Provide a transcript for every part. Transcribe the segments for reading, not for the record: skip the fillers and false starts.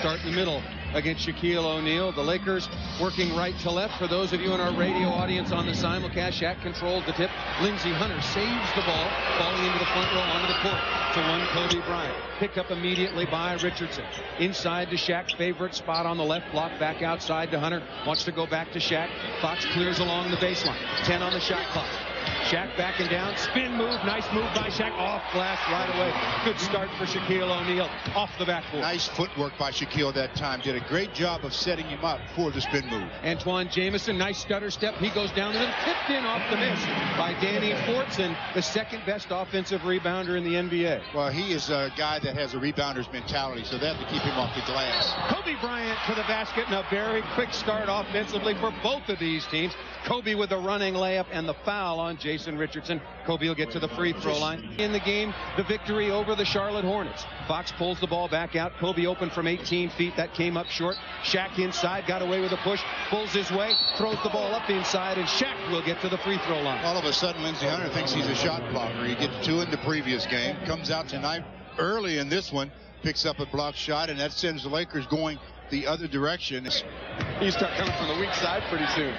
start in the middle against Shaquille O'Neal. The Lakers working right to left. For those of you in our radio audience on the simulcast, Shaq controlled the tip. Lindsey Hunter saves the ball, falling into the front row onto the court to one Kobe Bryant. Picked up immediately by Richardson. Inside to Shaq, favorite spot on the left block, back outside to Hunter. Wants to go back to Shaq. Fox clears along the baseline. 10 on the shot clock. Shaq backing down, spin move, nice move by Shaq, off glass right away. Good start for Shaquille O'Neal, off the backboard. Nice footwork by Shaquille that time. Did a great job of setting him up for the spin move. Antoine Jamison, nice stutter step. He goes down the middle, tipped in off the miss by Danny Fortson, the second best offensive rebounder in the NBA. Well, he is a guy that has a rebounder's mentality, so they have to keep him off the glass. Kobe Bryant to the basket, and a very quick start offensively for both of these teams. Kobe with a running layup and the foul on Jason Richardson. Kobe will get to the free throw line. In the game, the victory over the Charlotte Hornets. Fox pulls the ball back out. Kobe open from 18 feet. That came up short. Shaq inside, got away with a push, pulls his way, throws the ball up inside, and Shaq will get to the free throw line. All of a sudden, Lindsey Hunter thinks he's a shot blocker. He gets 2 in the previous game, comes out tonight early in this one, picks up a block shot, and that sends the Lakers going the other direction. You start coming from the weak side pretty soon.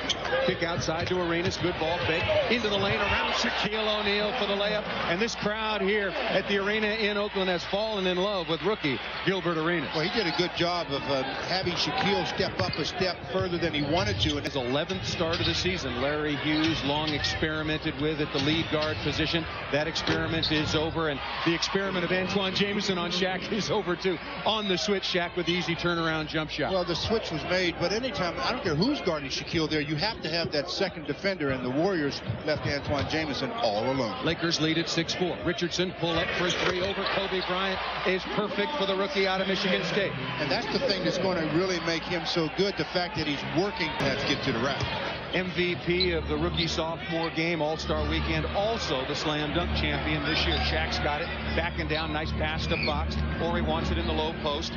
Kick outside to Arenas. Good ball fake. Into the lane around Shaquille O'Neal for the layup. And this crowd here at the arena in Oakland has fallen in love with rookie Gilbert Arenas. Well, he did a good job of having Shaquille step up a step further than he wanted to. His 11th start of the season. Larry Hughes long experimented with at the lead guard position. That experiment is over. And the experiment of Antoine Jamison on Shaq is over too. On the switch, Shaq with easy turnaround jump shot. Well, the switch was made, but anytime, I don't care who's guarding Shaquille there, you have to have that second defender, and the Warriors left Antoine Jamison all alone. Lakers lead at 6-4. Richardson pull up for 3 over Kobe Bryant is perfect for the rookie out of Michigan State. And that's the thing that's going to really make him so good, the fact that he's working. Let's get to the rack. MVP of the rookie sophomore game, All-Star weekend, also the slam dunk champion this year. Shaq's got it, backing down, nice pass to Fox. Horry wants it in the low post.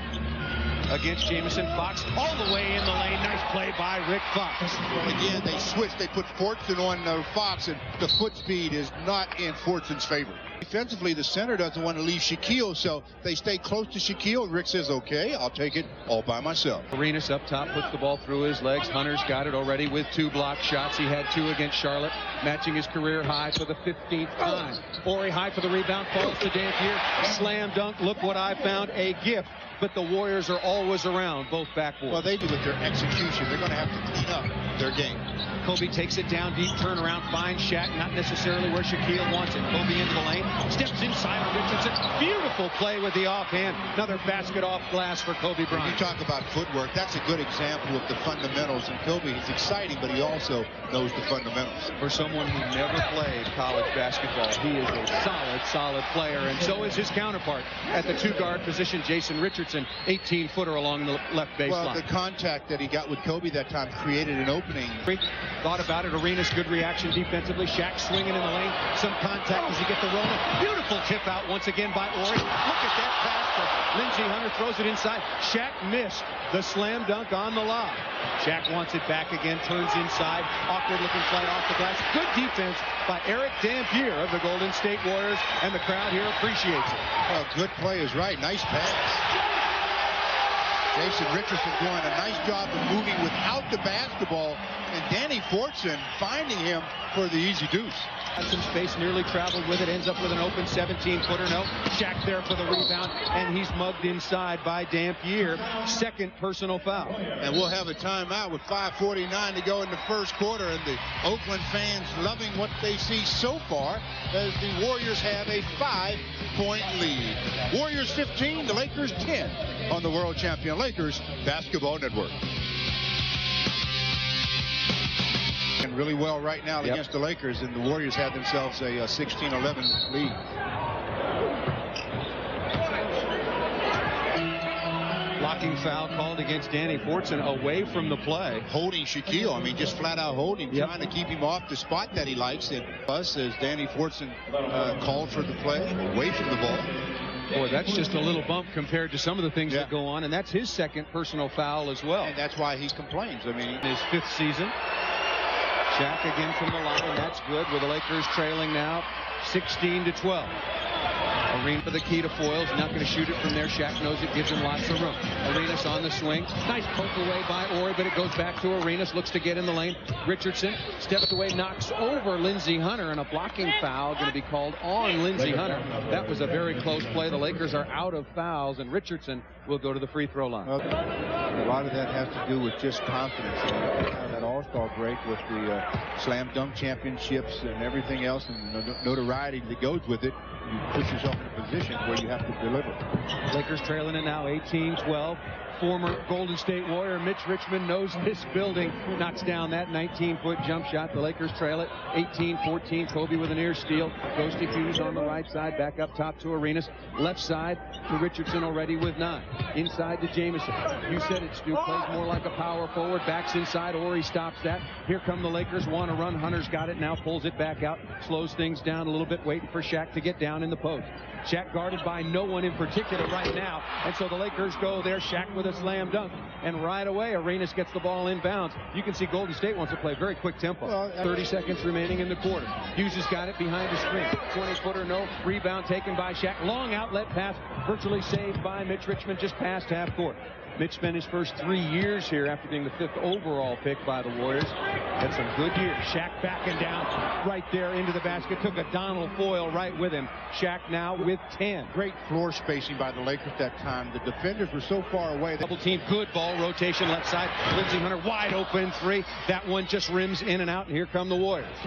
Against Jamison. Fox all the way in the lane. Nice play by Rick Fox. Well, again, they switched. They put Fortson on Fox, and the foot speed is not in Fortson's favor. Defensively, the center doesn't want to leave Shaquille, so they stay close to Shaquille. Rick says, okay, I'll take it all by myself. Arenas up top, puts the ball through his legs. Hunter's got it already with 2 block shots. He had 2 against Charlotte, matching his career high for the 15th time. Horry high for the rebound, falls to Dampier. Slam dunk, look what I found, a gift. But the Warriors are always around both backboards. Well, they do with their execution. They're going to have to clean up their game. Kobe takes it down deep, turnaround, finds Shaq, not necessarily where Shaquille wants it. Kobe into the lane, steps inside on Richardson. Beautiful play with the offhand. Another basket off glass for Kobe Bryant. You talk about footwork. That's a good example of the fundamentals. And Kobe is exciting, but he also knows the fundamentals. For someone who never played college basketball, he is a solid player. And so is his counterpart at the 2-guard position, Jason Richardson, 18-footer along the left baseline. Well, the contact that he got with Kobe that time created an opening. Thought about it. Arenas, good reaction defensively. Shaq swinging in the lane. Some contact. Does he get the Rona? Beautiful tip out once again by Horry. Look at that pass to Lindsey Hunter. Throws it inside. Shaq missed the slam dunk on the lob. Shaq wants it back again. Turns inside. Awkward looking flight off the glass. Good defense by Eric Dampier of the Golden State Warriors. And the crowd here appreciates it. Well, good play is right. Nice pass. Jason Richardson doing a nice job of moving without the basketball, and Danny Fortson finding him for the easy deuce. Had some space, nearly traveled with it, ends up with an open 17-footer. No, Shaq there for the rebound, and he's mugged inside by Dampier. Second personal foul. And we'll have a timeout with 5:49 to go in the first quarter, and the Oakland fans loving what they see so far as the Warriors have a 5-point lead. Warriors 15, the Lakers 10 on the world champion Lakers Basketball Network. And really well right now against the Lakers, and the Warriors have themselves a 16-11 lead. Blocking foul called against Danny Fortson away from the play. Holding Shaquille, I mean, just flat out holding, trying to keep him off the spot that he likes. And PUSS, as Danny Fortson called for the play, away from the ball. Boy, that's just a little bump compared to some of the things that go on, and that's his second personal foul as well. And that's why he complains. I mean, in his 5th season. Shaq again from the line. That's good with the Lakers trailing now 16-12. Arenas for the key to foils. Not going to shoot it from there. Shaq knows it gives him lots of room. Arenas on the swing. Nice poke away by Ori, but it goes back to Arenas. Looks to get in the lane. Richardson steps away, knocks over Lindsey Hunter, and a blocking foul going to be called on Lindsey Hunter. That was a very close play. The Lakers are out of fouls, and Richardson will go to the free throw line. A lot of that has to do with just confidence. That all-star break with the slam dunk championships and everything else, and the notoriety that goes with it, you put yourself in a position where you have to deliver. Lakers trailing it now 18-12. Former Golden State Warrior Mitch Richmond knows this building. Knocks down that 19-foot jump shot. The Lakers trail it 18-14. Kobe with an ear steal. Goes to Hughes on the right side. Back up top to Arenas. Left side to Richardson already with 9. Inside to Jamison. You said it, Stu. Plays more like a power forward. Backs inside. Ori stops that. Here come the Lakers. Want to run. Hunter's got it now. Pulls it back out. Slows things down a little bit. Waiting for Shaq to get down in the post. Shaq guarded by no one in particular right now. And so the Lakers go there. Shaq with a slam dunk. And right away, Arenas gets the ball inbounds. You can see Golden State wants to play very quick tempo. 30 seconds remaining in the quarter. Hughes has got it behind the screen. 20-footer, no. Rebound taken by Shaq. Long outlet pass, virtually saved by Mitch Richmond just past half court. Mitch spent his first 3 years here after being the 5th overall pick by the Warriors. Had some good years. Shaq backing down right there into the basket. Took a Donald Foyle right with him. Shaq now with 10. Great floor spacing by the Lakers that time. The defenders were so far away. Double team, good ball rotation left side. Lindsey Hunter wide open 3. That one just rims in and out, and here come the Warriors.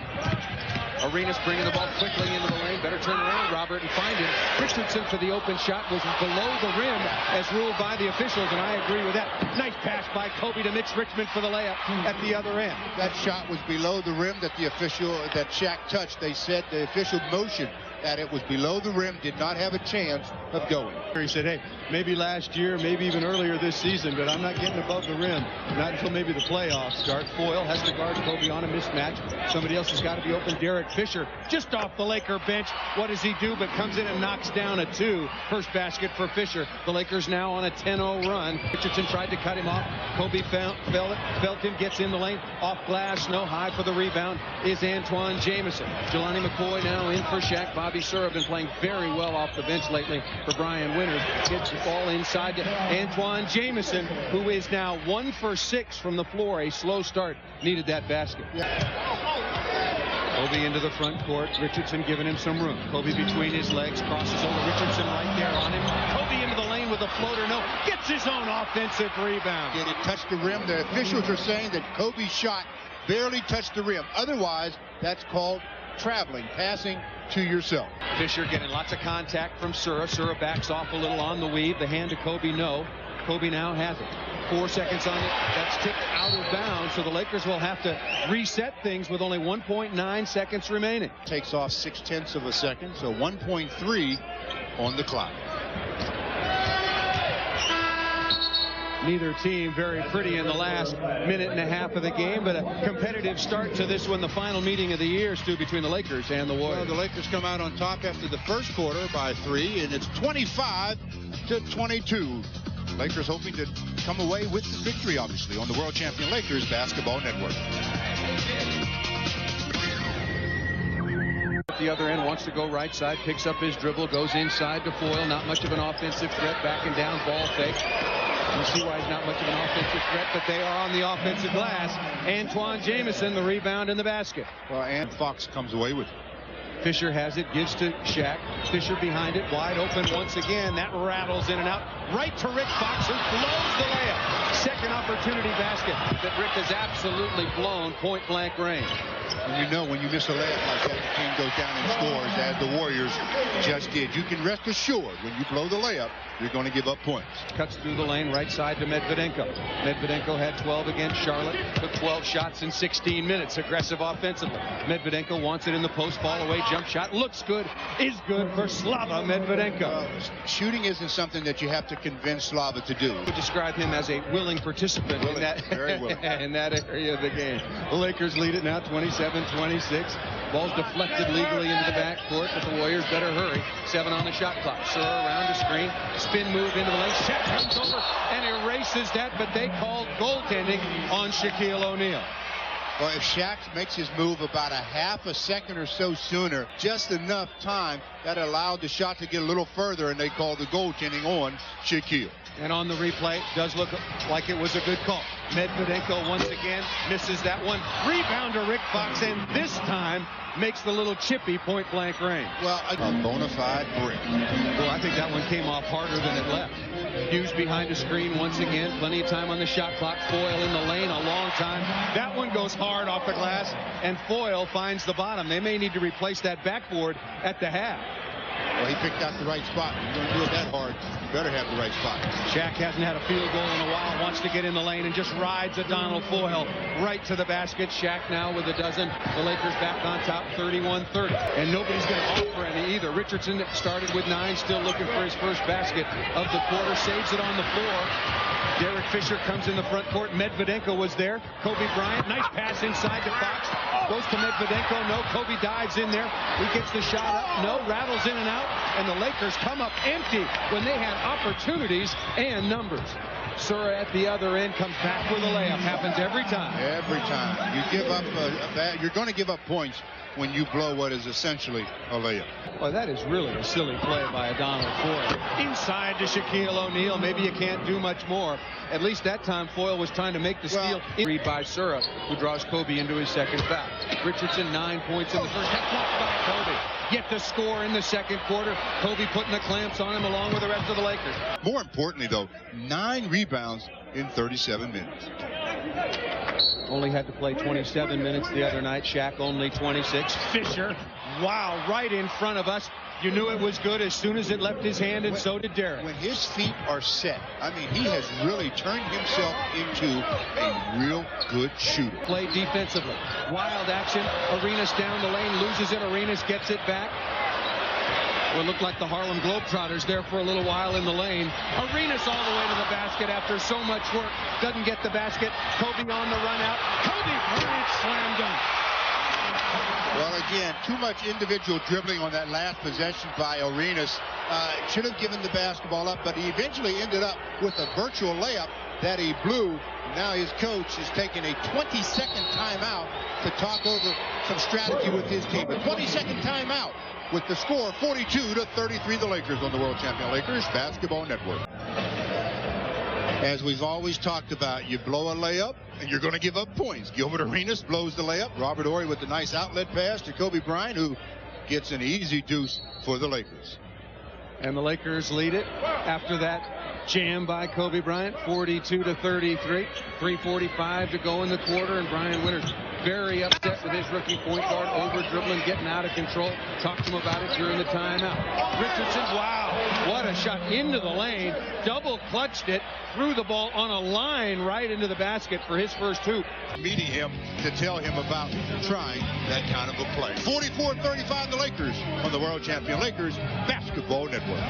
Arenas bringing the ball quickly into the lane. Better turn around, Robert, and find him. Richardson for the open shot was below the rim as ruled by the officials, and I agree with that. Nice pass by Kobe to Mitch Richmond for the layup at the other end. That shot was below the rim that that Shaq touched. They said the official motion that it was below the rim, did not have a chance of going. He said, hey, maybe last year, maybe even earlier this season, but I'm not getting above the rim. Not until maybe the playoffs start. Foyle has to guard Kobe on a mismatch. Somebody else has got to be open. Derek Fisher just off the Laker bench. What does he do? But comes in and knocks down a 2. First basket for Fisher. The Lakers now on a 10-0 run. Richardson tried to cut him off. Kobe felt him, gets in the lane. Off glass, no. High for the rebound is Antoine Jamison. Jelani McCoy now in for Shaq. Bobby Sura been playing very well off the bench lately for Brian Winters. Gets the ball inside to Antoine Jamison, who is now 1 for 6 from the floor. A slow start. Needed that basket. Kobe into the front court. Richardson giving him some room. Kobe between his legs. Crosses over. Richardson right there on him. Kobe into the lane with a floater. No. Gets his own offensive rebound. Did it touch the rim? The officials are saying that Kobe's shot barely touched the rim. Otherwise, that's called traveling, passing to yourself. Fisher getting lots of contact from Sura. Sura backs off a little on the weave. The hand to Kobe, no. Kobe now has it. 4 seconds on it. That's tipped out of bounds, so the Lakers will have to reset things with only 1.9 seconds remaining. Takes off 0.6 of a second, so 1.3 on the clock. Neither team very pretty in the last minute and a half of the game, but a competitive start to this one, the final meeting of the year, Stu, between the Lakers and the Warriors. Well, the Lakers come out on top after the first quarter by 3, and it's 25-22. Lakers hoping to come away with the victory, obviously, on the world champion Lakers Basketball Network. At the other end, wants to go right side, picks up his dribble, goes inside to Foyle. Not much of an offensive threat, backing down, ball fake. You see why he's not much of an offensive threat, but they are on the offensive glass. Antoine Jamison, the rebound in the basket. Well, and Fox comes away with it. Fisher has it, gives to Shaq. Fisher behind it, wide open once again. That rattles in and out. Right to Rick Fox, who blows the layup. Second opportunity basket that Rick has absolutely blown point-blank range. And you know when you miss a layup like that, the team goes down and scores, as the Warriors just did. You can rest assured when you blow the layup, you're going to give up points. Cuts through the lane, right side to Medvedenko. Medvedenko had 12 against Charlotte. Took 12 shots in 16 minutes. Aggressive offensively. Medvedenko wants it in the post. Fall away jump shot. Looks good. Is good for Slava Medvedenko. Shooting isn't something that you have to convince Slava to do. We describe him as a willing participant in that, in that area of the game. The Lakers lead it now 27-26. Ball's deflected legally into the backcourt, but the Warriors better hurry. 7 on the shot clock. Sura around the screen. Spin move into the lane. Shaq comes over and erases that, but they called goaltending on Shaquille O'Neal. Well, if Shaq makes his move about a half a second or so sooner, just enough time, that allowed the shot to get a little further, and they called the goaltending on Shaquille. And on the replay, does look like it was a good call. Medvedenko once again misses that one. Rebound to Rick Fox, and this time makes the little chippy point-blank range. Well, a bona fide brick. Well, I think that one came off harder than it left. Hughes behind the screen once again. Plenty of time on the shot clock. Foyle in the lane a long time. That one goes hard off the glass, and Foyle finds the bottom. They may need to replace that backboard at the half. Well, he picked out the right spot. If you're going to do it that hard, you better have the right spot. Shaq hasn't had a field goal in a while, wants to get in the lane and just rides a Donald Foyle right to the basket. Shaq now with a dozen. The Lakers back on top, 31-30. And nobody's going to offer any either. Richardson started with 9, still looking for his first basket of the quarter. Saves it on the floor. Derek Fisher comes in the front court. Medvedenko was there. Kobe Bryant, nice pass inside to Fox. Goes to Medvedenko. No, Kobe dives in there. He gets the shot up. No, rattles in and out. And the Lakers come up empty when they had opportunities and numbers. Sura at the other end comes back with a layup. Happens every time. Every time. You give up you're going to give up points when you blow what is essentially a layup. Well, that is really a silly play by Donald Foyle. Inside to Shaquille O'Neal. Maybe you can't do much more. At least that time Foyle was trying to make the steal. Reid by Sura, who draws Kobe into his second foul. Richardson 9 points in the first half. Blocked by Kobe. Get the score in the second quarter. Kobe putting the clamps on him along with the rest of the Lakers. More importantly, though, 9 rebounds in 37 minutes. Only had to play 27 minutes the other night. Shaq only 26. Fisher, wow, right in front of us. You knew it was good as soon as it left his hand, and so did Derek. When his feet are set, I mean, he has really turned himself into a real good shooter. Play defensively. Wild action. Arenas down the lane, loses it. Arenas gets it back. Well, it looked like the Harlem Globetrotters there for a little while in the lane. Arenas all the way to the basket after so much work. Doesn't get the basket. Kobe on the run out. Kobe Bryant slam dunk. Well, again, too much individual dribbling on that last possession by Arenas. Should have given the basketball up, but he eventually ended up with a virtual layup that he blew. Now his coach is taking a 20-second timeout to talk over some strategy with his team. A 20-second timeout with the score 42-33. The Lakers on the world champion Lakers Basketball Network. As we've always talked about, you blow a layup and you're going to give up points. Gilbert Arenas blows the layup. Robert Horry with the nice outlet pass to Kobe Bryant, who gets an easy deuce for the Lakers. And the Lakers lead it after that jam by Kobe Bryant, 42-33. 3:45 to go in the quarter, and Brian Winters very upset with his rookie point guard, over dribbling, getting out of control. Talked to him about it during the timeout. Richardson, wow, what a shot into the lane. Double clutched it, threw the ball on a line right into the basket for his first hoop. Meeting him to tell him about trying that kind of a play. 44-35 the Lakers on the world champion Lakers Basketball Network.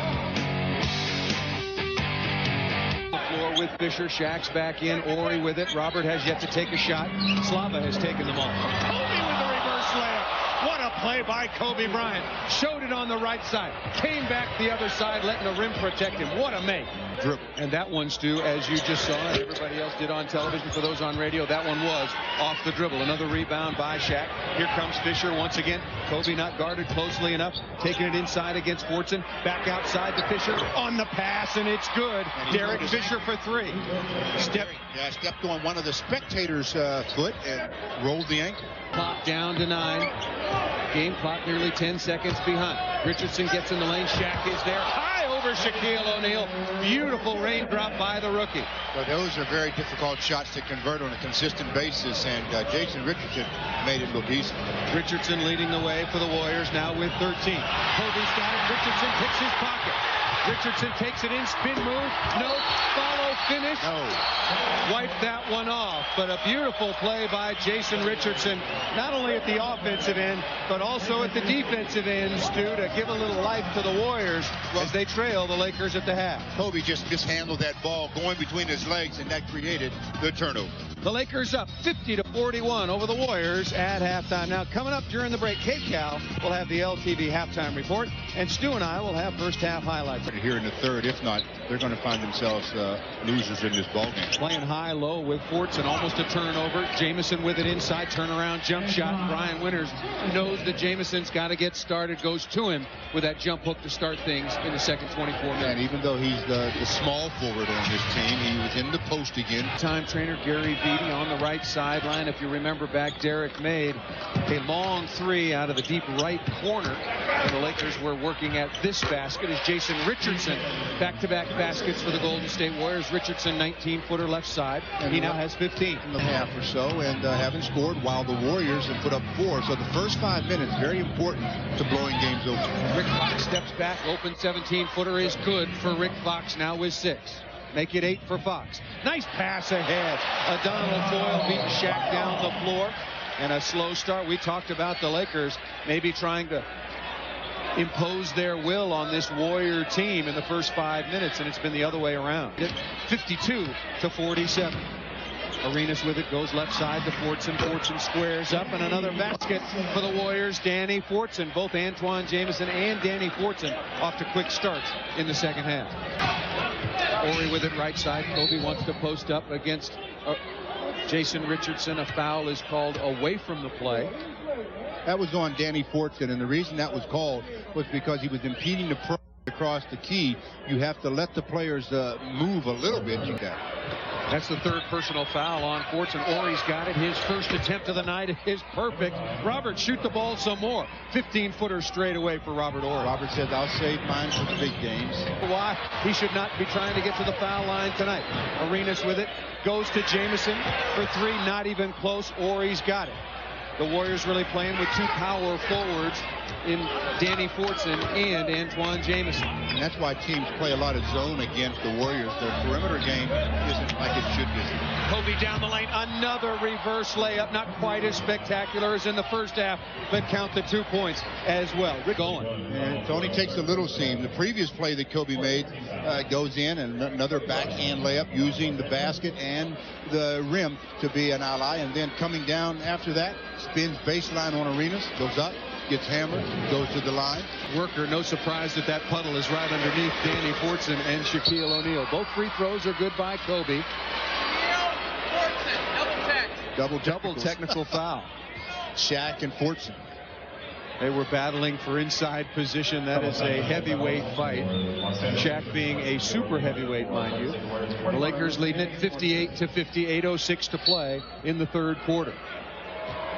Floor with Fisher. Shaq's back in. Horry with it. Robert has yet to take a shot. Slava has taken them all. Kobe with the reverse layup. What a play by Kobe Bryant. Showed it on the right side. Came back the other side, letting the rim protect him. What a make. Dribble. And that one, Stu, as you just saw, and everybody else did on television, for those on radio, that one was off the dribble. Another rebound by Shaq. Here comes Fisher once again. Kobe not guarded closely enough. Taking it inside against Fortson. Back outside to Fisher. On the pass, and it's good. Derek Fisher for 3. Stepped on one of the spectators' foot and rolled the ankle. Clock down to 9. Game clock nearly 10 seconds behind. Richardson gets in the lane. Shaq is there. High over Shaquille O'Neal. Beautiful raindrop by the rookie. So those are very difficult shots to convert on a consistent basis, and Jason Richardson made it look easy. Richardson leading the way for the Warriors now with 13. Kobe's got it. Richardson picks his pocket. Richardson takes it in, spin move, no, follow, finish. No. Wipe that one off, but a beautiful play by Jason Richardson, not only at the offensive end, but also at the defensive end, Stu, to give a little life to the Warriors as they trail the Lakers at the half. Kobe just mishandled that ball going between his legs, and that created the turnover. The Lakers up 50-41 over the Warriors at halftime. Now, coming up during the break, Kate Cal will have the LTV halftime report, and Stu and I will have first half highlights. Here in the third, if not, they're going to find themselves losers in this ballgame. Playing high-low with Fortson, almost a turnover. Jamison with it inside, turnaround jump shot. Brian Winters knows that Jamison's got to get started, goes to him with that jump hook to start things in the second 24 minutes. And even though he's the small forward on this team, he was in the post again. Time trainer Gary Vitti on the right sideline. If you remember back, Derek made a long three out of the deep right corner. And the Lakers were working at this basket as Jason Richardson, back-to-back baskets for the Golden State Warriors. Richardson, 19-footer left side. And he now has 15. In the half or so, and haven't scored while the Warriors have put up 4. So the first 5 minutes, very important to blowing games open. Rick Fox steps back, open 17-footer is good for Rick Fox now with 6. Make it 8 for Fox. Nice pass ahead. O'Donnell Foyle beating Shaq down the floor. And a slow start. We talked about the Lakers maybe trying to impose their will on this Warrior team in the first 5 minutes, and it's been the other way around. 52-47. Arenas with it, goes left side to Fortson. Fortson squares up, and another basket for the Warriors. Danny Fortson, both Antoine Jamison and Danny Fortson off to quick starts in the second half. Ori with it right side. Kobe wants to post up against Jason Richardson. A foul is called away from the play. That was on Danny Fortson, and the reason that was called was because he was impeding the pressure across the key. You have to let the players move a little bit. That's the third personal foul on Fortson. Ori's got it. His first attempt of the night is perfect. Robert, shoot the ball some more. 15-footer straight away for Robert Ori. Robert says, I'll save mine for the big games. Why? He should not be trying to get to the foul line tonight. Arenas with it. Goes to Jamison for 3. Not even close. Ori's got it. The Warriors really playing with 2 power forwards in Danny Fortson and Antoine Jamison. And that's why teams play a lot of zone against the Warriors. Their perimeter game isn't like it should be. Kobe down the lane, another reverse layup, not quite as spectacular as in the first half, but count the 2 points as well. Rick going. And Tony takes a little seam. The previous play that Kobe made goes in, and another backhand layup using the basket and the rim to be an ally, and then coming down after that, spins baseline on Arenas, goes up, gets hammered, goes to the line. Worker, no surprise that that puddle is right underneath Danny Fortson and Shaquille O'Neal. Both free throws are good by Kobe. Double technical foul. Shaq and Fortson. They were battling for inside position. That is a heavyweight fight. Shaq being a super heavyweight, mind you. The Lakers leading it 58-50, 8:06 to play in the third quarter.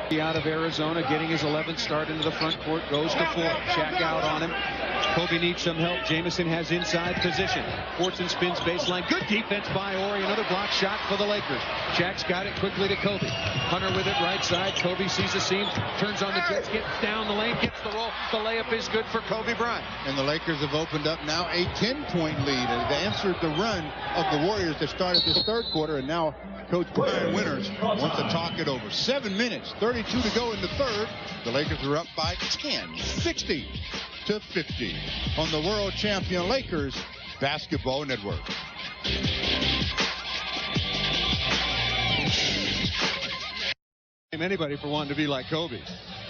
Out of Arizona, getting his 11th start into the front court, goes to Ford. Shaq out on him. Kobe needs some help. Jamison has inside position. Fortson spins baseline. Good defense by Ori. Another block shot for the Lakers. Shaq's got it quickly to Kobe. Hunter with it right side. Kobe sees the seam, turns on the Jets, gets down the lane, gets the roll. The layup is good for Kobe Bryant. And the Lakers have opened up now a 10-point lead. And they answered the run of the Warriors that started this third quarter, and now Coach Brian Winters wants to talk it over. 7 minutes, 32 to go in the third. The Lakers are up by 10, 60-50 on the world champion Lakers Basketball Network. Anybody for wanting to be like Kobe.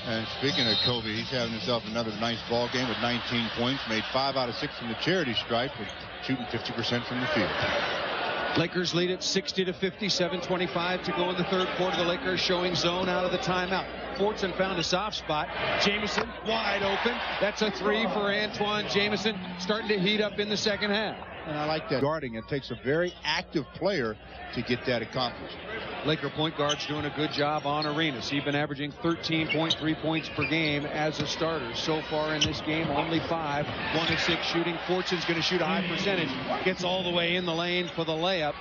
And speaking of Kobe, he's having himself another nice ball game with 19 points, made 5 out of 6 from the charity stripe, and shooting 50% from the field. Lakers lead it 60-50, 7:25 to go in the third quarter. The Lakers showing zone out of the timeout. Fortson found a soft spot. Jamison wide open. That's a 3 for Antoine Jamison, starting to heat up in the second half. And I like that guarding. It takes a very active player to get that accomplished. Laker point guard's doing a good job on Arenas. He's been averaging 13.3 points per game as a starter. So far in this game, only 5. 1 of 6 shooting. Fortson's going to shoot a high percentage. Gets all the way in the lane for the layup.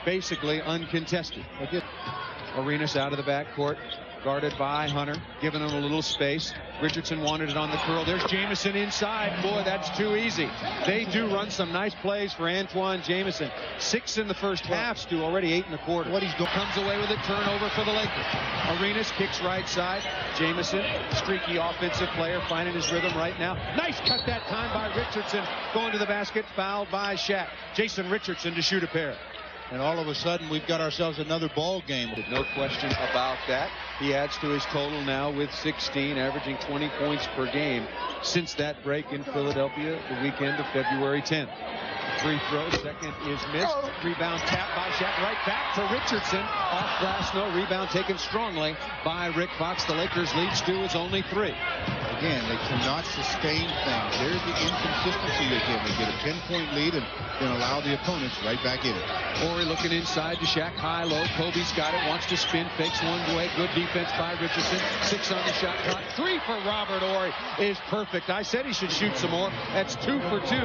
Basically uncontested. Arenas out of the backcourt. Guarded by Hunter, giving him a little space. Richardson wanted it on the curl. There's Jamison inside. Boy, that's too easy. They do run some nice plays for Antoine Jamison. 6 in the first half, Stu, already 8 in the quarter. What he's doing, comes away with it, turnover for the Lakers. Arenas kicks right side. Jamison, streaky offensive player, finding his rhythm right now. Nice cut that time by Richardson. Going to the basket, fouled by Shaq. Jason Richardson to shoot a pair. And all of a sudden, we've got ourselves another ball game. No question about that. He adds to his total now with 16, averaging 20 points per game since that break in Philadelphia the weekend of February 10th. free throw. Second is missed. Rebound tap by Shaq. Right back to Richardson. Off glass, no. Rebound taken strongly by Rick Fox. The Lakers' lead, Stu, is only 3. Again, they cannot sustain things. There's the inconsistency again. They get a 10-point lead and then allow the opponents right back in it. Horry looking inside to Shaq. High, low. Kobe's got it. Wants to spin. Fakes one way. Good defense by Richardson. 6 on the shot clock. 3 for Robert Horry is perfect. I said he should shoot some more. That's 2 for 2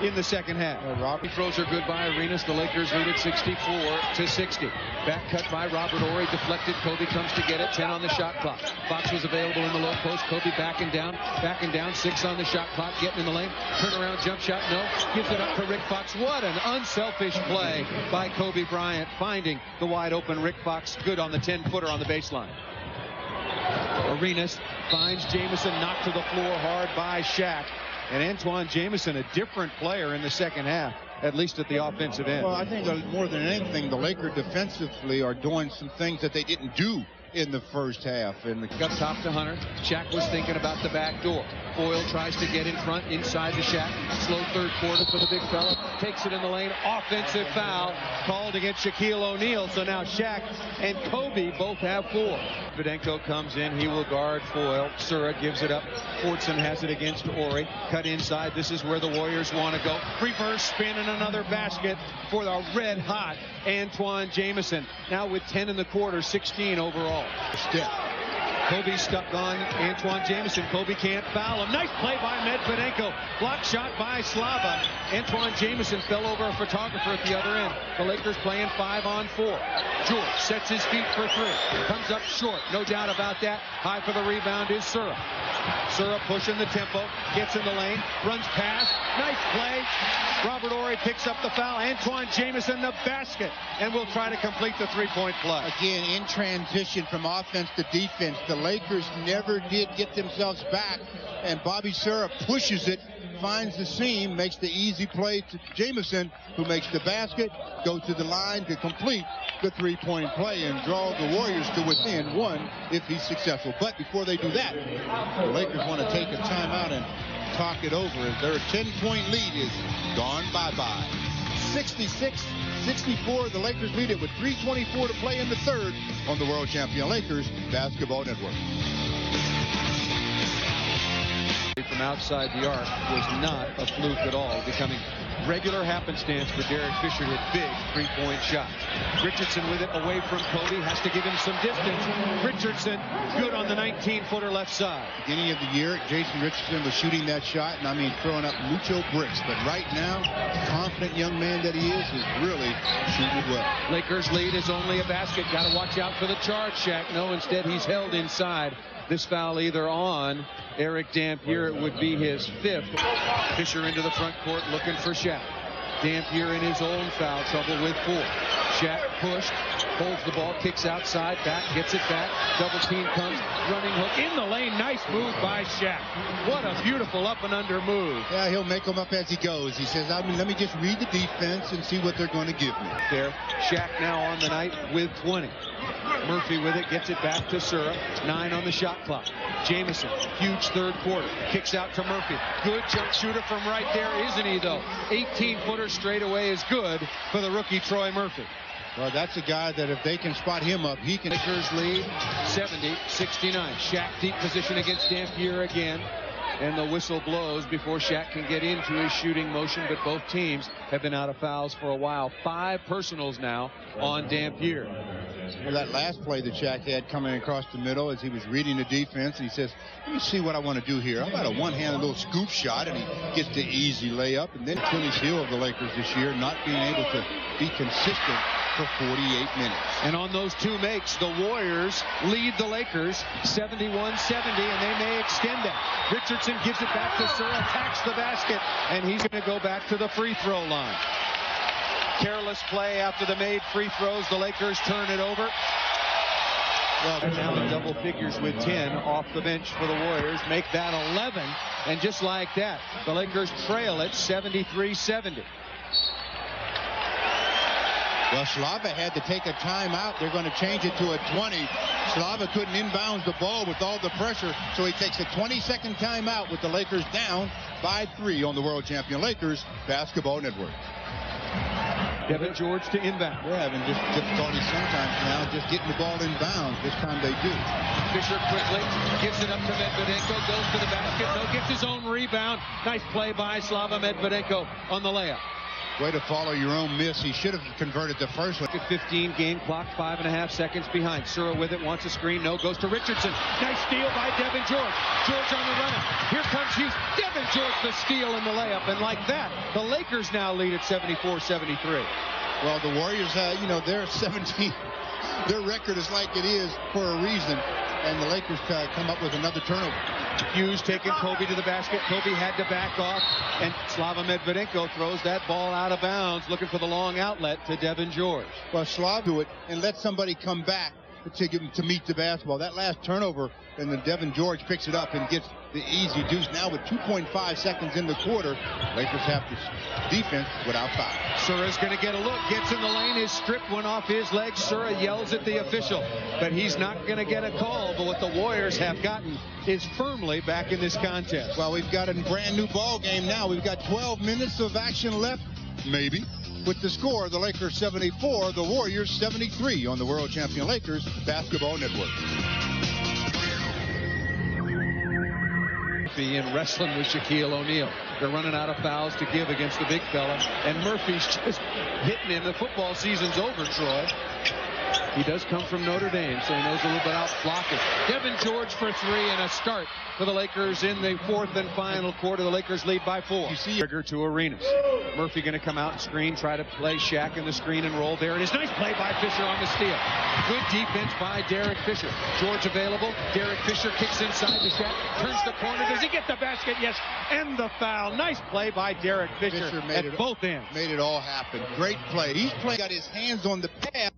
in the second half. Robert throws are good by Arenas. The Lakers lead at 64-60. Back cut by Robert Horry. Deflected. Kobe comes to get it. 10 on the shot clock. Fox was available in the low post. Kobe backing down. 6 on the shot clock. Getting in the lane. Turnaround jump shot. No. Gives it up to Rick Fox. What an unselfish play by Kobe Bryant, finding the wide open Rick Fox. Good on the 10-footer on the baseline. Arenas finds Jamison, knocked to the floor hard by Shaq. And Antoine Jamison, a different player in the second half, at least at the offensive end. Well, I think more than anything, the Lakers defensively are doing some things that they didn't do in the first half. And up top to Hunter. Shaq was thinking about the back door. Foyle tries to get in front inside the Shaq. Slow third quarter for the big fella. Takes it in the lane. Offensive foul called against Shaquille O'Neal. So now Shaq and Kobe both have 4. Videnko comes in. He will guard Foyle. Sura gives it up. Fortson has it against Horry. Cut inside. This is where the Warriors want to go. Reverse spin and another basket for the red-hot Antoine Jamison. Now with 10 in the quarter, 16 overall. Step. Kobe stuck on Antoine Jamison. Kobe can't foul him. Nice play by Medvedenko. Block shot by Slava. Antoine Jamison fell over a photographer at the other end. The Lakers playing 5-on-4. George sets his feet for 3. Comes up short. No doubt about that. High for the rebound is Sura. Sura pushing the tempo. Gets in the lane. Runs past. Nice play. Robert Horry picks up the foul. Antoine Jamison the basket. And will try to complete the 3-point play. Again, in transition from offense to defense, the Lakers never did get themselves back. And Bobby Sura pushes it, finds the seam, makes the easy play to Jamison, who makes the basket, goes to the line to complete the 3-point play and draw the Warriors to within 1 if he's successful. But before they do that, the Lakers want to take a timeout and talk it over as their 10-point lead is gone bye-bye. 66-64, the Lakers lead it with 3:24 to play in the third on the World Champion Lakers Basketball Network. From outside the arc was not a fluke at all, becoming regular happenstance for Derek Fisher to hit big 3-point shots. Richardson with it away from Kobe, has to give him some distance. Richardson good on the 19-footer left side. Beginning of the year, Jason Richardson was shooting that shot, and I mean throwing up mucho bricks. But right now, confident young man that he is really shooting well. Lakers lead is only a basket. Got to watch out for the charge, Shaq. No, instead he's held inside. This foul either on Eric Dampier, it would be his 5th. Fisher into the front court looking for Shaq. Dampier in his own foul trouble with 4. Shaq pushed, holds the ball, kicks outside, back, gets it back. Double team comes, running hook in the lane. Nice move by Shaq. What a beautiful up and under move. Yeah, he'll make them up as he goes. He says, let me just read the defense and see what they're going to give me. There, Shaq now on the night with 20. Murphy with it, gets it back to Sura. 9 on the shot clock. Jamison, huge third quarter. Kicks out to Murphy. Good jump shooter from right there, isn't he, though? 18-footer straight away is good for the rookie Troy Murphy. Well, that's a guy that if they can spot him up, he can. Lakers lead 70-69. Shaq deep position against Dampier again. And the whistle blows before Shaq can get into his shooting motion, but both teams have been out of fouls for a while. 5 personals now on Dampier. Well, that last play that Shaq had coming across the middle as he was reading the defense, and he says, let me see what I want to do here. How about a one-handed little scoop shot, and he gets the easy layup. And then Achilles heel of the Lakers this year, not being able to be consistent for 48 minutes. And on those 2 makes, the Warriors lead the Lakers 71-70, and they may extend that. Richardson gives it back to Sura, attacks the basket, and he's going to go back to the free throw line. Careless play after the made free throws. The Lakers turn it over. Well, they're now in double figures with 10 off the bench for the Warriors. Make that 11, and just like that, the Lakers trail it 73-70. Well, Slava had to take a timeout. They're going to change it to a 20. Slava couldn't inbound the ball with all the pressure, so he takes a 20-second timeout with the Lakers down by 3 on the world champion Lakers Basketball Network. Devin George to inbound. They're having just difficulty sometimes now just getting the ball inbounds. This time they do. Fisher quickly gives it up to Medvedenko, goes to the basket, no, gets his own rebound. Nice play by Slava Medvedenko on the layup. Way to follow your own miss. He should have converted the first one. 15 game clock, 5.5 seconds behind. Sura with it, wants a screen, no, goes to Richardson. Nice steal by Devin George. George on the run. Here comes Hughes. Devin George the steal and the layup, and like that, the Lakers now lead at 74-73. Well, the Warriors, they're 17. Their record is like it is for a reason, and the Lakers come up with another turnover. Hughes taking Kobe to the basket. Kobe had to back off, and Slava Medvedenko throws that ball out of bounds, looking for the long outlet to Devin George. Well, Slava do it and let somebody come back to meet the basketball. That last turnover, and then Devin George picks it up and gets the easy deuce. Now with 2.5 seconds in the quarter, Lakers have to defense without foul. Sura's going to get a look, gets in the lane, his strip went off his leg. Sura yells at the official, but he's not going to get a call. But what the Warriors have gotten is firmly back in this contest. Well, we've got a brand new ball game now. We've got 12 minutes of action left, maybe. With the score, the Lakers 74, the Warriors 73 on the world champion Lakers Basketball Network. Murphy in wrestling with Shaquille O'Neal. They're running out of fouls to give against the big fella, and Murphy's just hitting him. The football season's over, Troy. He does come from Notre Dame, so he knows a little bit about blocking. Devin George for 3 and a start for the Lakers in the 4th and final quarter. The Lakers lead by 4. You see trigger to Arenas. Murphy going to come out and screen, try to play Shaq in the screen and roll. There it is. Nice play by Fisher on the steal. Good defense by Derek Fisher. George available. Derek Fisher kicks inside to Shaq. Turns the corner. Does he get the basket? Yes. And the foul. Nice play by Derek Fisher at both ends. Made it all happen. Great play. He's got his hands on the pass.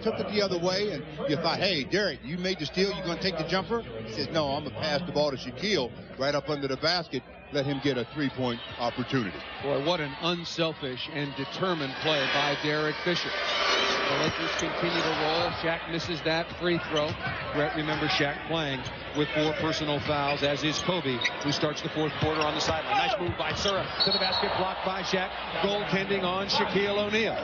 Took it the other way, and you thought, hey, Derek, you made the steal, you going to take the jumper? He says, no, I'm going to pass the ball to Shaquille right up under the basket, let him get a three-point opportunity. Boy, what an unselfish and determined play by Derek Fisher. The Lakers continue to roll. Shaq misses that free throw. Remember Shaq playing with 4 personal fouls, as is Kobe, who starts the 4th quarter on the sideline. Nice move by Sura to the basket, blocked by Shaq. Goaltending on Shaquille O'Neal.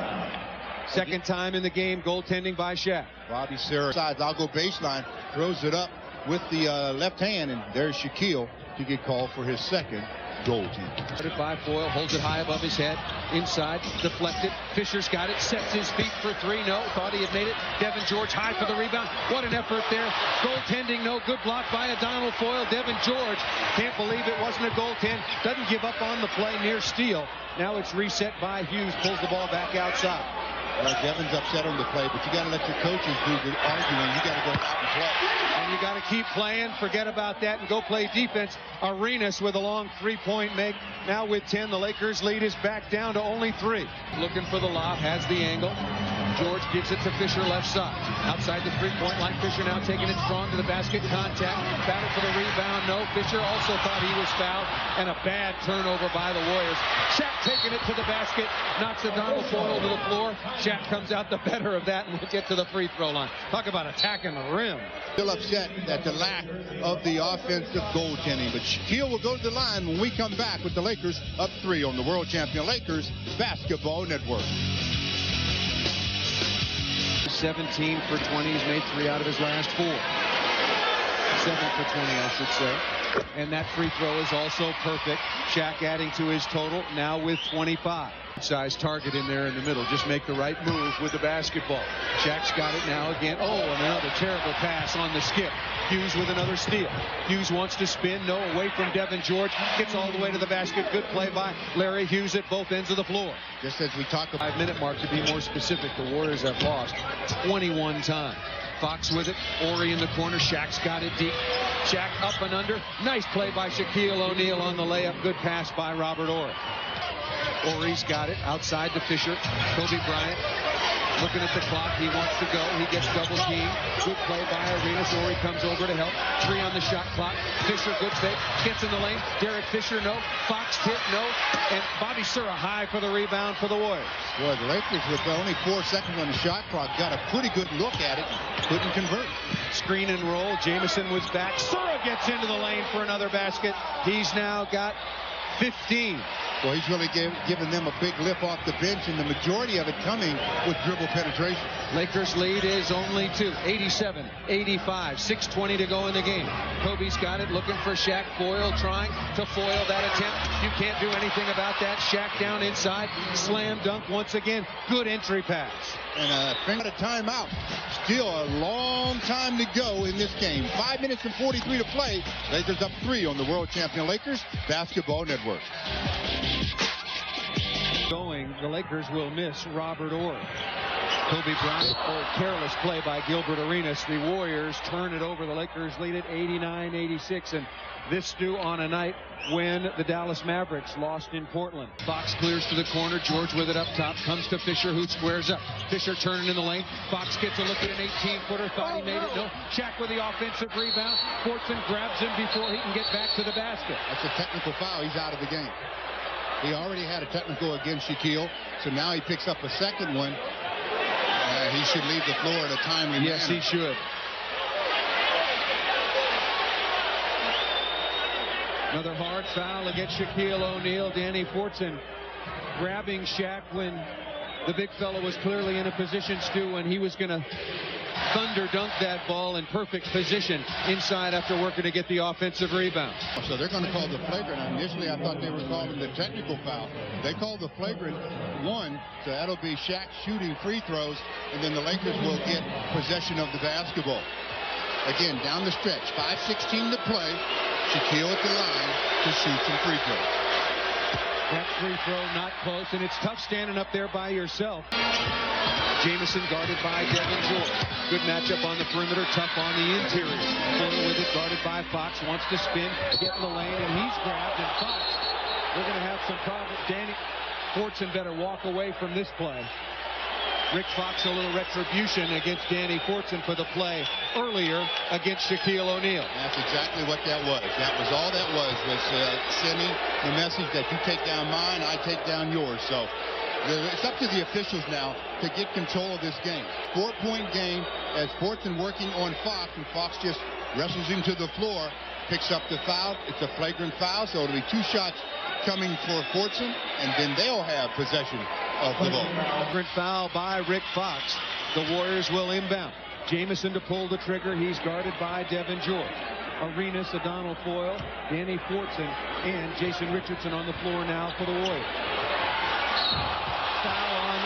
Second time in the game, goaltending by Shaq. Bobby Sura decides, I'll go baseline, throws it up with the left hand, and there's Shaquille to get called for his second goaltending. Started by Foyle, holds it high above his head, inside, deflected. Fisher's got it, sets his feet for 3, no, thought he had made it. Devin George high for the rebound. What an effort there. Goaltending, no good, block by Donald Foyle. Devin George can't believe it wasn't a goaltend. Doesn't give up on the play, near steal. Now it's reset by Hughes, pulls the ball back outside. Well, Devin's upset on the play, but you got to let your coaches do the arguing. You got to go out and play. And you got to keep playing. Forget about that and go play defense. Arenas with a long 3-point make. Now with 10, the Lakers lead is back down to only 3. Looking for the lob, has the angle. George gives it to Fisher left side. Outside the 3-point line, Fisher now taking it strong to the basket. Contact, battle for the rebound. No, Fisher also thought he was fouled, and a bad turnover by the Warriors. Shaq taking it to the basket, knocks the Donald Foyle to the floor. Shaq comes out the better of that and will get to the free throw line. Talk about attacking the rim. Still upset at the lack of the offensive goaltending, but Shaquille will go to the line when we come back with the Lakers up 3 on the world champion Lakers Basketball Network. 17 for 20. He's made 3 out of his last 4. 7 for 20, I should say. And that free throw is also perfect. Shaq adding to his total, now with 25. Size target in there in the middle. Just make the right move with the basketball. Shaq's got it now again. Oh, and another terrible pass on the skip. Hughes with another steal. Hughes wants to spin. No, away from Devin George. Gets all the way to the basket. Good play by Larry Hughes at both ends of the floor. Just as we talk about 5-minute mark, to be more specific, the Warriors have lost 21 times. Fox with it. Ori in the corner. Shaq's got it deep. Shaq up and under. Nice play by Shaquille O'Neal on the layup. Good pass by Robert Ori. Ori's got it outside to Fisher. Kobe Bryant looking at the clock. He wants to go. He gets double teamed. Good play by Arenas. Ori comes over to help. 3 on the shot clock. Fisher, good fake. Gets in the lane. Derek Fisher, no. Fox tip, no. And Bobby Sura high for the rebound for the Warriors. Boy, the Lakers with only 4 seconds on the shot clock got a pretty good look at it. Couldn't convert. Screen and roll. Jamison was back. Sura gets into the lane for another basket. He's now got 15. Well, he's really given them a big lift off the bench, and the majority of it coming with dribble penetration. Lakers lead is only 2, 87-85, 6:20 to go in the game. Kobe's got it, looking for Shaq. Boyle trying to foil that attempt. You can't do anything about that. Shaq down inside, slam dunk once again. Good entry pass. And a timeout. Still a long time to go in this game. 5 minutes and 43 to play. Lakers up 3 on the world champion Lakers Basketball Network. The Lakers will miss Robert Orr. Kobe Bryant, careless play by Gilbert Arenas. The Warriors turn it over. The Lakers lead it 89-86, and this due on a night when the Dallas Mavericks lost in Portland. Fox clears to the corner. George with it up top. Comes to Fisher, who squares up. Fisher turning in the lane. Fox gets a look at an 18-footer. Thought he made it. No. Shaq with the offensive rebound. Fortson grabs him before he can get back to the basket. That's a technical foul. He's out of the game. He already had a technical against Shaquille, so now he picks up a second one. He should leave the floor at a timely manner. Yes, he should. Another hard foul against Shaquille O'Neal. Danny Fortson grabbing Shaq when the big fella was clearly in a position, Stu, when he was going to thunder dunk that ball in perfect position inside after working to get the offensive rebound. So they're going to call the flagrant. Initially, I thought they were calling the technical foul. They called the flagrant 1, so that'll be Shaq shooting free throws, and then the Lakers will get possession of the basketball. Again, down the stretch, 5:16 to play. Shaquille at the line to shoot some free throws. That free throw not close, and it's tough standing up there by yourself. Jamison guarded by Devin George. Good matchup on the perimeter, tough on the interior. Boyle with it, guarded by Fox, wants to spin, get in the lane, and he's grabbed, and Fox, we're going to have some problems. Danny Fortson better walk away from this play. Rick Fox a little retribution against Danny Fortson for the play earlier against Shaquille O'Neal. That's exactly what that was. That was all that was sending the message that you take down mine, I take down yours. So it's up to the officials now to get control of this game. 4-point game as Fortson working on Fox, and Fox just wrestles him to the floor, picks up the foul. It's a flagrant foul, so it'll be 2 shots coming for Fortson, and then they'll have possession of the ball. Flagrant foul by Rick Fox. The Warriors will inbound. Jamison to pull the trigger. He's guarded by Devin George. Arenas, Adonal Foyle, Danny Fortson, and Jason Richardson on the floor now for the Warriors. Foul on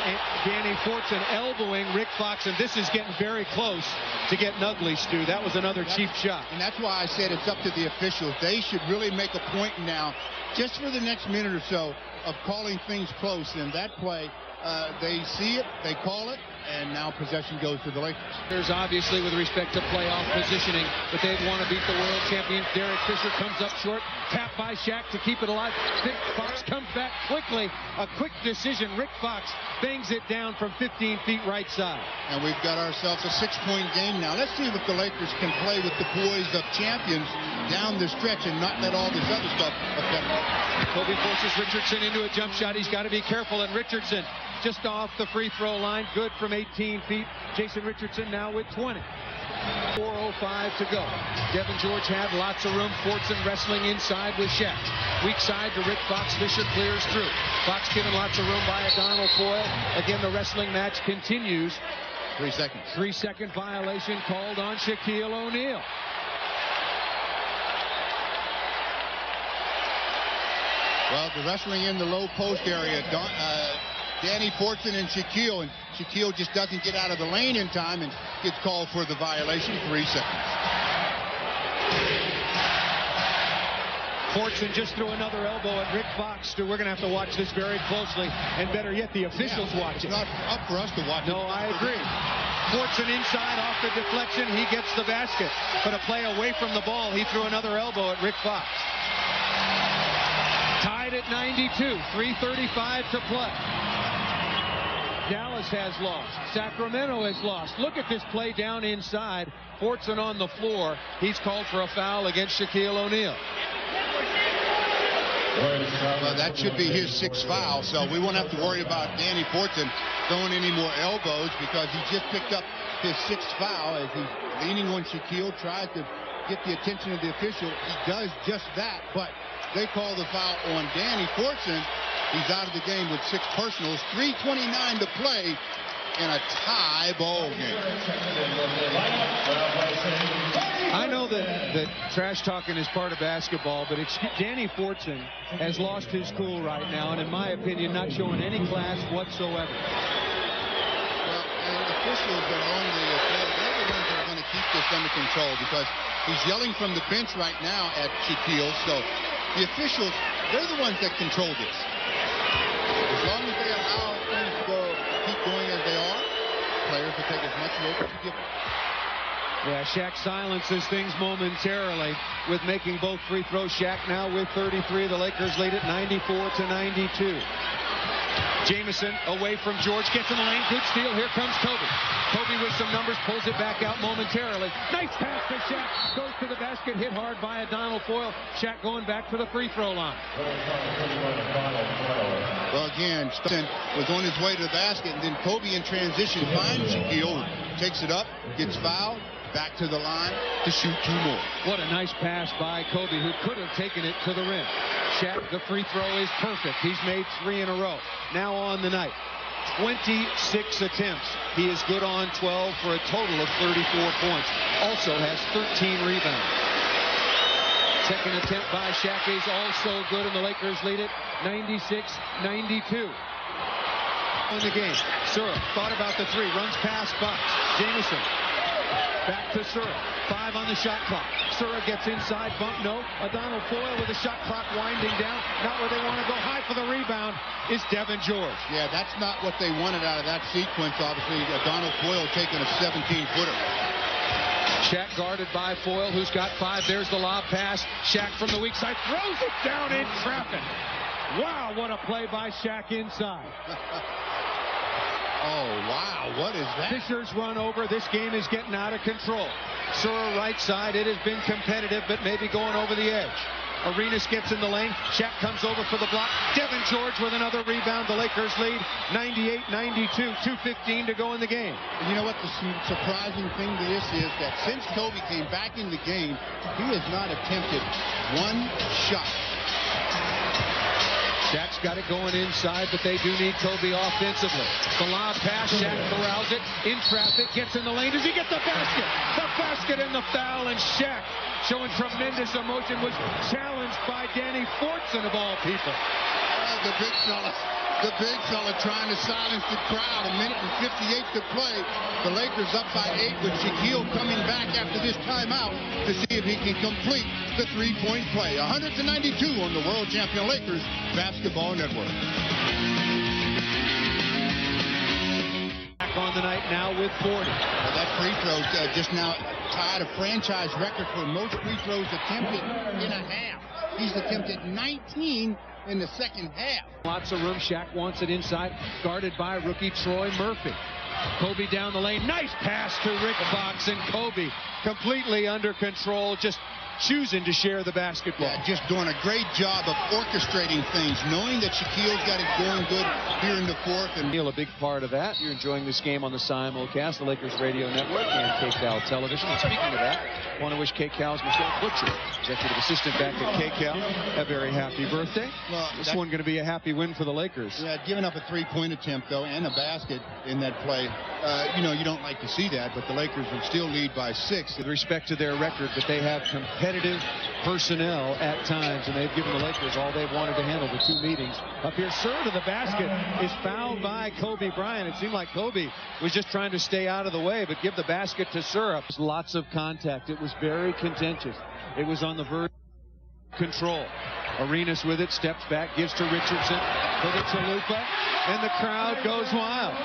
Danny Fortson, elbowing Rick Fox, and this is getting very close to getting ugly, Stu. That was another cheap shot. And that's why I said it's up to the officials. They should really make a point now, just for the next minute or so, of calling things close. In that play, they see it, they call it, and now possession goes to the Lakers. There's obviously with respect to playoff positioning, but they'd want to beat the world champions. Derek Fisher comes up short, tapped by Shaq to keep it alive. Rick Fox comes back quickly. A quick decision. Rick Fox bangs it down from 15 feet right side. And we've got ourselves a 6-point game now. Let's see if the Lakers can play with the poise of champions down the stretch and not let all this other stuff affect them. Kobe forces Richardson into a jump shot. He's got to be careful, and Richardson just off the free throw line, good from 18 feet. Jason Richardson now with 20. 4:05 to go. Devin George had lots of room. Fortson wrestling inside with Shaq. Weak side to Rick Fox. Fisher clears through. Fox given lots of room by Adonal Foyle. Again, the wrestling match continues. 3 seconds. 3-second violation called on Shaquille O'Neal. Well, the wrestling in the low post area. Danny Fortson and Shaquille just doesn't get out of the lane in time and gets called for the violation. 3 seconds. Fortson just threw another elbow at Rick Fox. We're going to have to watch this very closely, and better yet, the officials watch it. It's not up for us to watch it. No, I agree. Fortson inside off the deflection. He gets the basket, but a play away from the ball. He threw another elbow at Rick Fox. Tied at 92, 3:35 to play. Dallas has lost. Sacramento has lost. Look at this play down inside. Fortson on the floor. He's called for a foul against Shaquille O'Neal. Well, that should be his 6th foul, so we won't have to worry about Danny Fortson throwing any more elbows because he just picked up his 6th foul as he's leaning on Shaquille, tries to get the attention of the official. He does just that, but they call the foul on Danny Fortson. He's out of the game with 6 personals. 3:29 to play in a tie ball game. I know that trash talking is part of basketball, but Danny Fortson has lost his cool right now, and in my opinion, not showing any class whatsoever. Well, and the officials that are on the field, they're the ones that are going to keep this under control because he's yelling from the bench right now at Shaquille. So the officials, they're the ones that control this. As long as they allow things to keep going as they are, players will take as much look as you give them. Yeah, Shaq silences things momentarily with making both free throws. Shaq now with 33. The Lakers lead it 94-92. Jamison away from George, gets in the lane, good steal. Here comes Kobe. Kobe with some numbers, pulls it back out momentarily. Nice pass to Shaq, goes to the basket, hit hard by Donald Foyle. Shaq going back to the free throw line. Well, again, Stockton was on his way to the basket, and then Kobe in transition finds Shaquille, takes it up, gets fouled, back to the line to shoot 2 more. What a nice pass by Kobe, who could have taken it to the rim. Shaq, the free throw is perfect. He's made 3 in a row. Now on the night, 26 attempts. He is good on 12 for a total of 34 points. Also has 13 rebounds. Second attempt by Shaq is also good, and the Lakers lead it 96-92. In the game, Sura thought about the 3, runs past Bucks. Jamison back to Sura. 5 on the shot clock. Sura gets inside, bump, no. Donald Foyle with the shot clock winding down. Not where they want to go. High for the rebound is Devin George. Yeah, that's not what they wanted out of that sequence, obviously. Donald Foyle taking a 17-footer. Shaq guarded by Foyle, who's got 5. There's the lob pass. Shaq from the weak side throws it down in traffic. Wow, what a play by Shaq inside. Oh, wow, what is that? Fisher's run over. This game is getting out of control. Sura right side. It has been competitive, but maybe going over the edge. Arenas gets in the lane. Shaq comes over for the block. Devin George with another rebound. The Lakers lead 98-92. 2:15 to go in the game. And you know what the surprising thing to this is that since Kobe came back in the game, he has not attempted 1 shot. Shaq's got it going inside, but they do need Kobe offensively. The lob pass, Shaq corrals it in traffic, gets in the lane. Does he get the basket? The basket and the foul, and Shaq, showing tremendous emotion, was challenged by Danny Fortson of all people. The big fella trying to silence the crowd. 1:58 to play. The Lakers up by 8 with Shaquille coming back after this timeout to see if he can complete the 3-point play. 100-92 on the world champion Lakers Basketball Network. Back on the night now with 40. Well, that free throw just now tied a franchise record for most free throws attempted in a half. He's attempted 19 in the second half. Lots of room. Shaq wants it inside, guarded by rookie Troy Murphy. Kobe down the lane. Nice pass to Rick Fox, and Kobe completely under control, just choosing to share the basketball. Yeah, just doing a great job of orchestrating things, knowing that Shaquille's got it going good here in the 4th. And a big part of that. You're enjoying this game on the simulcast, the Lakers Radio Network and KCAL Television. And speaking of that, I want to wish KCAL's Michelle Butcher, executive assistant back at KCAL, a very happy birthday. Well, this one going to be a happy win for the Lakers. Yeah, giving up a 3-point attempt, though, and a basket in that play. You don't like to see that, but the Lakers will still lead by 6. With respect to their record, but they have competitive personnel at times, and they've given the Lakers all they've wanted to handle the 2 meetings. Up here, Sura to the basket is fouled by Kobe Bryant. It seemed like Kobe was just trying to stay out of the way, but give the basket to Sura. Lots of contact. It was very contentious. It was on the verge of control. Arenas with it, steps back, gives to Richardson, put it to Lupa, and the crowd goes wild.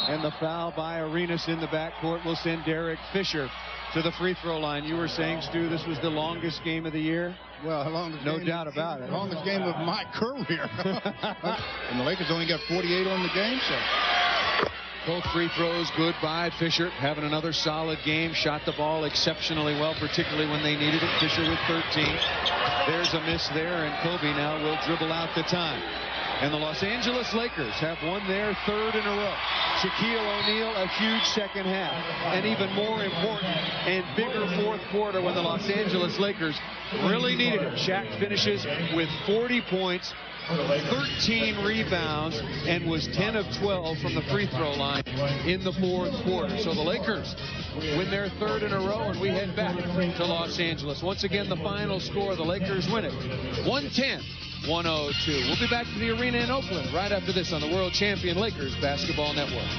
And the foul by Arenas in the backcourt will send Derek Fisher to the free throw line. You were saying, Stu, this was the longest game of the year? Well, no doubt about it. Longest game of my career. And the Lakers only got 48 on the game, so. Both free throws good by Fisher, having another solid game. Shot the ball exceptionally well, particularly when they needed it. Fisher with 13. There's a miss there, and Kobe now will dribble out the time. And the Los Angeles Lakers have won their third in a row. Shaquille O'Neal, a huge second half. And even more important and bigger fourth quarter when the Los Angeles Lakers really needed it. Shaq finishes with 40 points, 13 rebounds, and was 10 of 12 from the free throw line in the fourth quarter. So the Lakers win their third in a row, and we head back to Los Angeles. Once again, the final score, the Lakers win it 110-102. We'll be back to the arena in Oakland right after this on the World Champion Lakers Basketball Network.